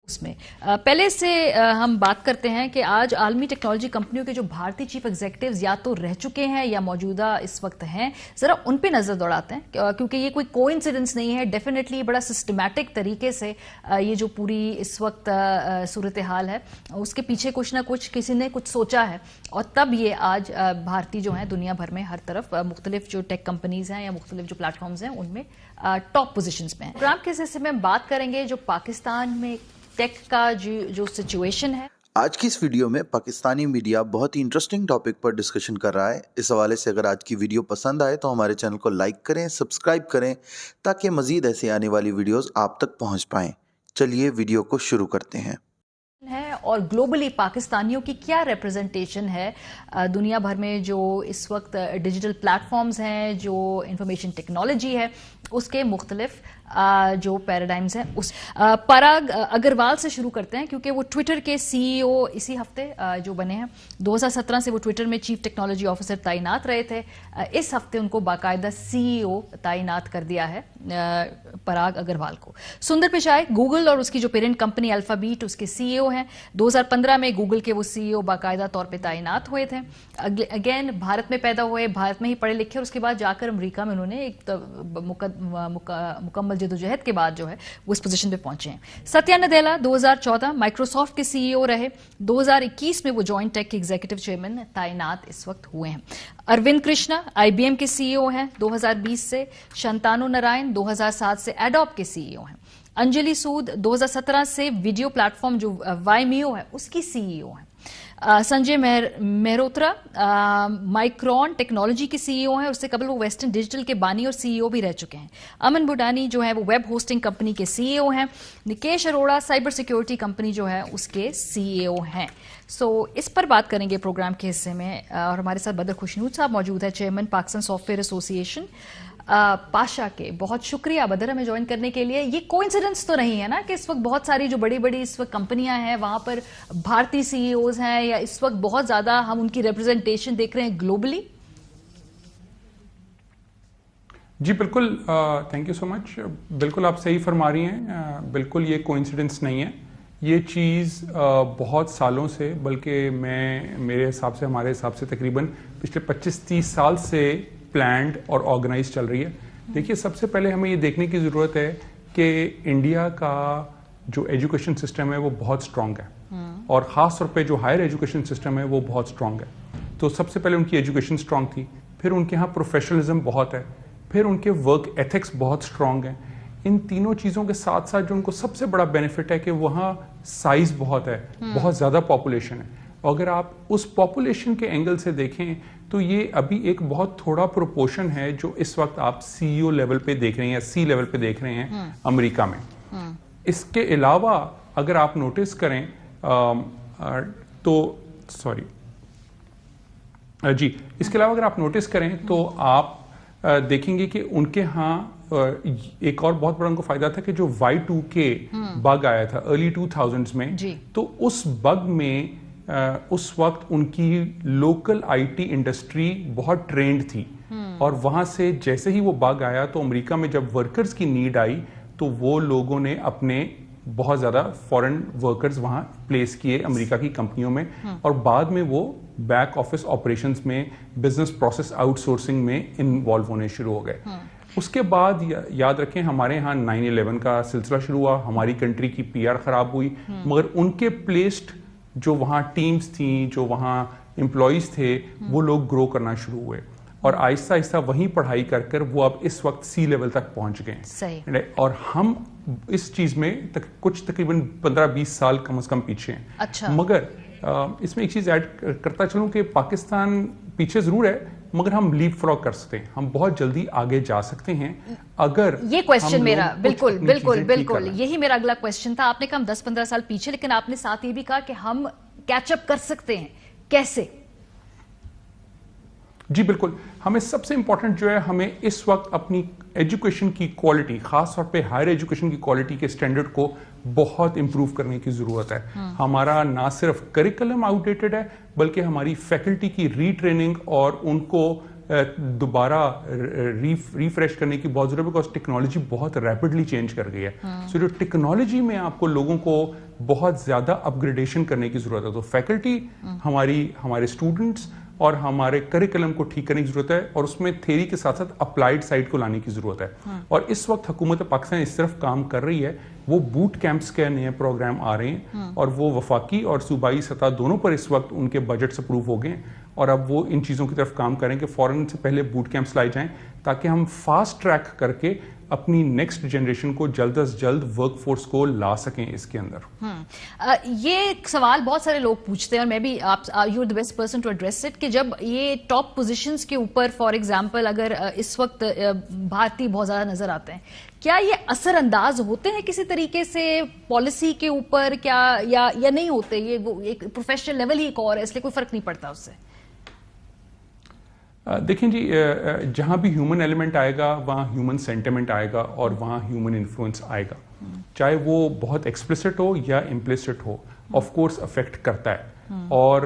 اس میں پہلے سے ہم بات کرتے ہیں کہ آج عالمی ٹیکنالوجی کمپنیوں کے جو بھارتی چیف ایگزیکٹوز یا تو رہ چکے ہیں یا موجودہ اس وقت ہیں، ذرا ان پہ نظر دوڑاتے ہیں کیونکہ یہ کوئی کوئنسیڈنس نہیں ہے، ڈیفینیٹلی بڑا سسٹمیٹک طریقے سے یہ جو پوری اس وقت صورتحال ہے اس کے پیچھے کچھ نہ کچھ کسی نے کچھ سوچا ہے، اور تب یہ آج بھارتی جو ہیں دنیا بھر میں ہر طرف مختلف جو ٹیک کمپنیز ہیں یا مختلف جو پلیٹ فارمز ہیں ان میں ٹاپ پوزیشنز میں ہیں۔ پروگرام کے حصے میں ہم بات کریں گے جو پاکستان میں ٹیک کا جو سچویشن ہے۔ آج کی اس ویڈیو میں پاکستانی میڈیا بہت ہی انٹرسٹنگ ٹاپک پر ڈسکشن کر رہا ہے۔ اس حوالے سے اگر آج کی ویڈیو پسند آئے تو ہمارے چینل کو لائک کریں، سبسکرائب کریں تاکہ مزید ایسے آنے والی ویڈیوز آپ تک پہنچ پائیں۔ چلیے ویڈیو کو شروع کرتے ہیں۔ اور گلوبلی پاکستانیوں کی کیا ریپرزنٹیشن ہے دنیا بھر میں جو اس وقت ڈیجیٹل پلیٹ فارمز ہیں، جو انفارمیشن ٹیکنالوجی ہے، اس کے مختلف جو پیراڈائمز ہیں۔ پراگ اگروال سے شروع کرتے ہیں کیونکہ وہ ٹویٹر کے سی ای او اسی ہفتے جو بنے ہیں، 2017 سے وہ ٹویٹر میں چیف ٹیکنالوجی آفیسر تعینات رہے تھے، اس ہفتے ان کو باقاعدہ سی ای او تعینات کر دیا ہے پراگ اگروال کو۔ سندر پچائی گوگل اور اس کی جو پیرنٹ کمپنی الفابیٹ اس کے سی ای او ہیں، 2015 میں گوگل کے وہ سی ای او باقاعدہ طور پہ تعینات ہوئے تھے، اگین بھارت میں پیدا ہوئے، بھارت میں ہی پڑھے لکھے، اور اس کے بعد جا کر امریکہ میں انہوں نے ایک مکمل جدوجہد کے بعد جو ہے وہ اس پوزیشن پہ پہنچے ہیں۔ ستیا نڈیلا 2014 مائکروسافٹ کے سی ای او رہے، 2021 میں وہ جوائنٹ ٹیک کے ایگزیکٹو چیئرمین تعینات اس وقت ہوئے ہیں۔ اروند کرشنا آئی بی ایم کے سی ای او ہیں 2020 سے، شنتانو نارائن 2007 سے ایڈوب کے سی ای او ہیں، انجلی سود 2017 سے ویڈیو پلیٹ فارم جو وائمیو ہے اس کی سی ای او ہیں، سنجے مہروترا مائکرون ٹیکنالوجی کے سی ای او ہیں، اس سے قبل وہ ویسٹرن ڈیجیٹل کے بانی اور سی ای او بھی رہ چکے ہیں۔ امن بوڈانی جو ہے وہ ویب ہوسٹنگ کمپنی کے سی ای او ہیں، نکیش اروڑا سائبر سیکیورٹی کمپنی جو ہے اس کے سی ای او ہیں۔ اس پر بات کریں گے پروگرام کے حصے میں، اور ہمارے ساتھ بدر خوشنود صاحب موجود ہے، چیئرمین پاکستان سافٹ ویئر ایسوسی ایشن پاشا کے۔ بہت شکریہ بدر ہمیں جوائن کرنے کے لیے۔ یہ کوئنسیڈنس تو نہیں ہے نا کہ اس وقت بہت ساری جو بڑی بڑی اس وقت کمپنیاں ہیں وہاں پر بھارتی سی ای اوز ہیں، یا اس وقت بہت زیادہ ہم ان کی ریپرزنٹیشن دیکھ رہے ہیں گلوبلی؟ جی بالکل، تھینک یو سو مچ۔ بالکل آپ صحیح فرما رہی ہیں، بالکل یہ کوئنسیڈنس نہیں ہے، یہ چیز بہت سالوں سے، بلکہ میرے حساب سے، ہمارے حساب سے تقریباً پچھلے 25-30 سال سے پلانڈ اور آرگنائز چل رہی ہے۔ دیکھیے، سب سے پہلے ہمیں یہ دیکھنے کی ضرورت ہے کہ انڈیا کا جو ایجوکیشن سسٹم ہے وہ بہت اسٹرانگ ہے، اور خاص طور پہ جو ہائر ایجوکیشن سسٹم ہے وہ بہت اسٹرانگ ہے۔ تو سب سے پہلے ان کی ایجوکیشن اسٹرانگ تھی، پھر ان کے ہاں پروفیشنلزم بہت ہے، پھر ان کے ورک ایتھکس بہت اسٹرانگ ہیں۔ ان تینوں چیزوں کے ساتھ ساتھ جو ان کو سب سے بڑا بینیفٹ ہے کہ وہاں سائز بہت ہے، بہت زیادہ پاپولیشن ہے، اور اگر آپ اس پاپولیشن کے اینگل سے دیکھیں تو یہ ابھی ایک بہت تھوڑا پروپورشن ہے جو اس وقت آپ سی ای او لیول پہ دیکھ رہے ہیں یا سی لیول پہ دیکھ رہے ہیں امریکہ میں۔ اس کے علاوہ اگر آپ نوٹس کریں تو اس کے علاوہ اگر آپ نوٹس کریں تو آپ دیکھیں گے کہ ان کے ہاں ایک اور بہت بڑا ان کو فائدہ تھا کہ جو Y2K بگ آیا تھا ارلی 2000s میں، تو اس بگ میں اس وقت ان کی لوکل آئی ٹی انڈسٹری بہت ٹرینڈ تھی، اور وہاں سے جیسے ہی وہ بگ آیا تو امریکہ میں جب ورکرز کی نیڈ آئی تو وہ لوگوں نے اپنے بہت زیادہ فورن ورکرز وہاں پلیس کیے امریکہ کی کمپنیوں میں، اور بعد میں وہ بیک آفس آپریشنز میں، بزنس پروسیس آؤٹ سورسنگ میں انوالو ہونے شروع ہو گئے۔ اس کے بعد یاد رکھیں ہمارے ہاں 9/11 کا سلسلہ شروع ہوا، ہماری کنٹری کی پی آر خراب ہوئی، مگر ان کے پلیسڈ جو وہاں ٹیمز تھیں، جو وہاں امپلائیز تھے، وہ لوگ گرو کرنا شروع ہوئے، اور آہستہ آہستہ وہیں پڑھائی کر کر وہ اب اس وقت سی لیول تک پہنچ گئے، اور ہم اس چیز میں کچھ تقریباً 15-20 سال کم از کم پیچھے ہیں۔ مگر اس میں ایک چیز ایڈ کرتا چلوں کہ پاکستان پیچھے ضرور ہے، مگر ہم لیپ فراگ کر سکتے ہیں، ہم بہت جلدی آگے جا سکتے ہیں اگر یہ کویسچن میرا بالکل یہی میرا اگلا کویسچن تھا۔ آپ نے کہا ہم 10-15 سال پیچھے، لیکن آپ نے ساتھ یہ بھی کہا کہ ہم کیچ اپ کر سکتے ہیں، کیسے؟ جی بالکل، ہمیں سب سے امپورٹنٹ جو ہے، ہمیں اس وقت اپنی ایجوکیشن کی کوالٹی، خاص طور پہ ہائر ایجوکیشن کی کوالٹی کے سٹینڈرڈ کو بہت امپروو کرنے کی ضرورت ہے۔ ہمارا نہ صرف کریکلم آؤٹ ڈیٹڈ ہے، بلکہ ہماری فیکلٹی کی ری ٹریننگ اور ان کو دوبارہ ریفریش کرنے کی بہت ضرورت ہے بیکاز ٹیکنالوجی بہت ریپڈلی چینج کر گئی ہے. سو جو ٹیکنالوجی میں آپ کو لوگوں کو بہت زیادہ اپ گریڈیشن کرنے کی ضرورت ہے. تو فیکلٹی ہمارے اسٹوڈنٹس اور ہمارے کریکلم کو ٹھیک کرنے کی ضرورت ہے اور اس میں تھیری کے ساتھ ساتھ اپلائیڈ سائڈ کو لانے کی ضرورت ہے. اور اس وقت حکومت پاکستان اس طرف کام کر رہی ہے. وہ بوٹ کیمپس کے نئے پروگرام آ رہے ہیں اور وہ وفاقی اور صوبائی سطح دونوں پر اس وقت ان کے بجٹس اپروو ہو گئے اور اب وہ ان چیزوں کی طرف کام کریں کہ فوراً سے پہلے بوٹ کیمپس لائے جائیں تاکہ ہم فاسٹ ٹریک کر کے اپنی نیکسٹ جنریشن کو جلد از جلد ورک فورس کو لا سکیں اس کے اندر. یہ سوال بہت سارے لوگ پوچھتے ہیں اور میں بھی you are the best person to address it کہ جب یہ ٹاپ پوزیشنز کے اوپر فار ایگزامپل اگر اس وقت بھارتی بہت زیادہ نظر آتے ہیں, کیا یہ اثر انداز ہوتے ہیں کسی طریقے سے پالیسی کے اوپر کیا یا نہیں ہوتے؟ یہ وہ ایک پروفیشنل لیول ہی ایک اور ہے, اس لیے کوئی فرق نہیں پڑتا اس سے. دیکھیں جی, جہاں بھی ہیومن ایلیمنٹ آئے گا وہاں ہیومن سینٹیمنٹ آئے گا اور وہاں ہیومن انفلوئنس آئے گا, چاہے وہ بہت ایکسپلسٹ ہو یا امپلسٹ ہو, آف کورس افیکٹ کرتا ہے اور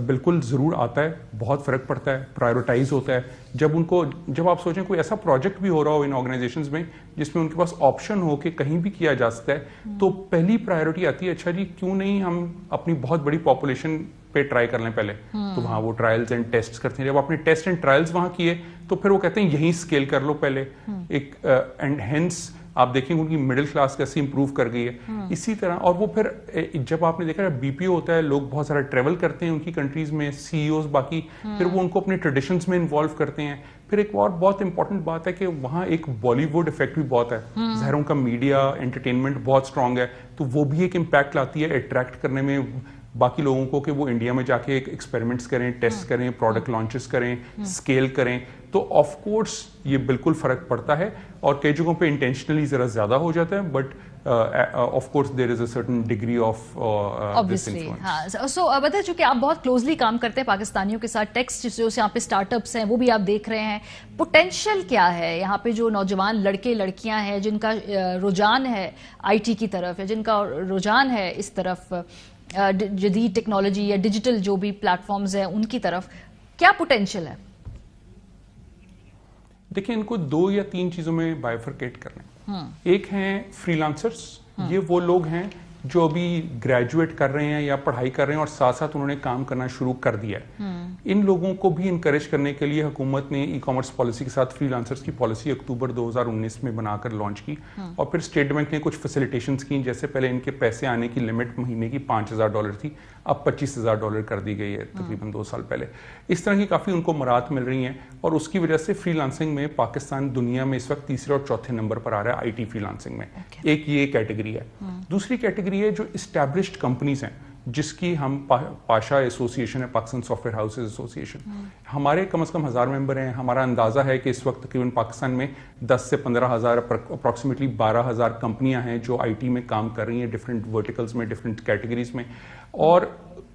بالکل ضرور آتا ہے, بہت فرق پڑتا ہے, پرائیورٹائز ہوتا ہے. جب آپ سوچیں کوئی ایسا پروجیکٹ بھی ہو رہا ہو ان آرگنائزیشنز میں جس میں ان کے پاس آپشن ہو کہ کہیں بھی کیا جا سکتا ہے, تو پہلی پرائیورٹی آتی ہے اچھا جی کیوں نہیں ہم اپنی بہت بڑی پاپولیشن پہ ٹرائی کر لیں پہلے. تو وہاں وہ ٹرائلز اینڈ ٹیسٹ کرتے ہیں, جب آپ نے ٹیسٹ اینڈ ٹرائلز وہاں کیے تو پھر وہ کہتے ہیں یہیں اسکیل کر لو پہلے. ایک اینڈ ہینس آپ دیکھیں گے ان کی مڈل کلاس کیسے امپروو کر گئی ہے. اسی طرح اور وہ پھر جب آپ نے دیکھا بی پی او ہوتا ہے, لوگ بہت سارا ٹریول کرتے ہیں ان کی کنٹریز میں, سی ای اوز باقی, پھر وہ ان کو اپنے ٹریڈیشنز میں انوالو کرتے ہیں. پھر ایک اور بہت امپورٹنٹ بات ہے کہ وہاں ایک بالی ووڈ افیکٹ بھی بہت ہے, ظاہر ان کا میڈیا انٹرٹینمنٹ بہت اسٹرانگ ہے, تو وہ بھی ایک امپیکٹ لاتی ہے اٹریکٹ کرنے میں باقی لوگوں کو کہ وہ انڈیا میں جا کے ایکسپیریمنٹس کریں, ٹیسٹ کریں, پروڈکٹ لانچز کریں, اسکیل کریں. تو آف کورس یہ بالکل فرق پڑتا ہے اور کئی جگہوں پہ انٹینشنلی ذرا زیادہ ہو جاتا ہے, but of course there is a certain degree of this influence. So Badar, چونکہ آپ بہت کلوزلی کام کرتے ہیں پاکستانیوں کے ساتھ, ٹیکسٹ جو یہاں پہ اسٹارٹ اپس ہیں وہ بھی آپ دیکھ رہے ہیں, پوٹینشیل کیا ہے یہاں پہ جو نوجوان لڑکے لڑکیاں ہیں جن کا رجحان ہے آئی ٹی کی طرف یا جن کا رجحان ہے اس طرف جدید ٹیکنالوجی یا ڈیجیٹل جو بھی پلیٹ فارمز ہیں ان کی طرف, کیا پوٹینشیل ہے؟ دیکھیں ان کو 2 یا 3 چیزوں میں بائیفرکیٹ کرنا ہے. ایک ہیں فری لانسرز, یہ وہ لوگ ہیں جو ابھی گریجویٹ کر رہے ہیں یا پڑھائی کر رہے ہیں اور ساتھ ساتھ انہوں نے کام کرنا شروع کر دیا ہے. ان لوگوں کو بھی انکریج کرنے کے لیے حکومت نے ای کامرس پالیسی کے ساتھ فری لانسرز کی پالیسی اکتوبر 2019 میں بنا کر لانچ کی, اور پھر اسٹیٹ بینک نے کچھ فیسیلیٹیشنز کی, جیسے پہلے ان کے پیسے آنے کی لمٹ مہینے کی $5,000 تھی, اب $25,000 کر دی گئی ہے تقریباً 2 سال پہلے. اس طرح کی کافی ان کو مراحت مل رہی ہیں اور اس کی وجہ سے فری لانسنگ میں پاکستان دنیا میں اس وقت تیسرے اور چوتھے نمبر پر آ رہا ہے آئی ٹی فری لانسنگ میں. ایک یہ کیٹیگری ہے. دوسری کیٹیگری ہے جو اسٹیبلشڈ کمپنیز ہیں جس کی ہم پاشا ایسوسیشن ہے, Pakistan soft where houses association, ہمارے کم از کم 1000 ممبر ہیں. ہمارا اندازہ ہے کہ اس وقت تقریباً پاکستان میں 10 سے 15,000 اپروکسیمیٹلی 12,000 کمپنیاں ہیں جو آئی ٹی میں کام کر رہی ہیں ڈفرینٹ ورٹیکلز میں, ڈفرینٹ کیٹیگریز میں. اور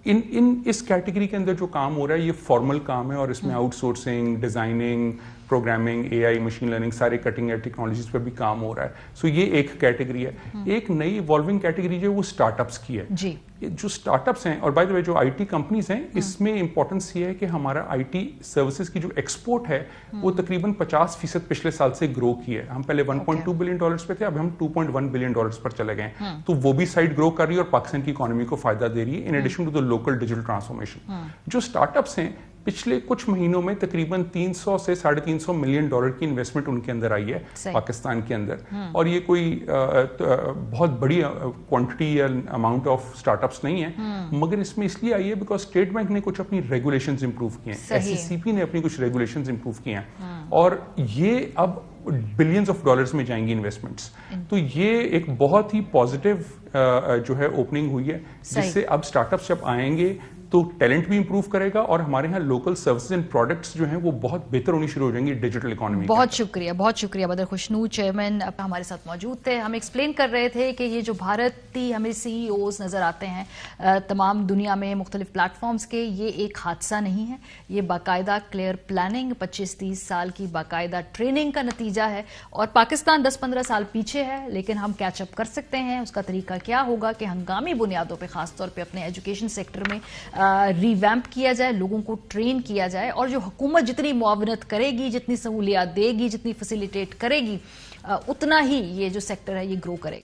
اس کیٹیگری کے اندر جو کام ہو رہا ہے یہ فارمل کام ہے اور اس میں آؤٹ سورسنگ, ڈیزائننگ, پروگرامنگ, اے آئی, مشین لرننگ, سارے کٹنگ ایج ٹیکنالوجیز پہ بھی کام ہو رہا ہے. سو یہ ایک کیٹیگری ہے. ایک نئی ایوالونگ کیٹیگری جو ہے وہ اسٹارٹ اپس کی ہے. جی, جو اسٹارٹ اپس ہیں اور بائی دا وے جو آئی ٹی کمپنیز ہیں, اس میں امپورٹنس یہ ہے کہ ہمارا آئی ٹی سروسز کی جو ایکسپورٹ ہے وہ تقریباً 50% پچھلے سال سے گرو کی ہے. ہم پہلے $1.2 بلین پہ تھے, اب ہم $2.1 بلین پر چلے گئے ہیں. تو وہ بھی سائڈ گرو کر رہی ہے اور پاکستان کی اکانومی کو فائدہ دے رہی ہے, in addition to the local digital transformation. جو اسٹارٹ اپس ہیں پچھلے کچھ مہینوں میں تقریباً $300 سے $350 ملین کی انویسٹمنٹ ان کے اندر آئی ہے پاکستان کے اندر. اور یہ کوئی بہت بڑی کوانٹٹی یا اماؤنٹ آف اسٹارٹ اپس نہیں ہے, مگر اس میں اس لیے آئی ہے بیکاز اسٹیٹ بینک نے کچھ اپنی ریگولیشنز امپروو کی ہیں, ایس سی سی پی نے اپنی کچھ ریگولیشنز امپروو کی ہیں, اور یہ اب بلینز آف ڈالرز میں جائیں گی انویسٹمنٹس. تو یہ ایک بہت ہی پازیٹیو جو ہے اوپننگ ہوئی ہے, جس سے اب اسٹارٹ اپس جب آئیں گے تو ٹیلنٹ بھی امپروو کرے گا اور ہمارے یہاں لوکل سروسز اینڈ پروڈکٹس جو ہیں وہ بہت بہتر ہونی شروع ہو جائیں گی ڈیجیٹل اکانومی. بہت شکریہ بدر خوشنود چیئرمین ہمارے ساتھ موجود تھے. ہم ایکسپلین کر رہے تھے کہ یہ جو بھارتی ہمیں سی ای اوز نظر آتے ہیں تمام دنیا میں مختلف پلیٹ فارمز کے, یہ ایک حادثہ نہیں ہے, یہ باقاعدہ کلیئر پلاننگ 25-30 سال کی باقاعدہ ٹریننگ کا نتیجہ ہے. اور پاکستان 10-15 سال پیچھے ہے لیکن ہم کیچ اپ کر سکتے ہیں. اس کا طریقہ کیا ہوگا کہ ہنگامی بنیادوں پہ خاص طور پہ اپنے ایجوکیشن سیکٹر میں ریویمپ کیا جائے, لوگوں کو ٹرین کیا جائے, اور جو حکومت جتنی معاونت کرے گی, جتنی سہولیات دے گی, جتنی فیسیلیٹیٹ کرے گی, اتنا ہی یہ جو سیکٹر ہے یہ گرو کرے گا.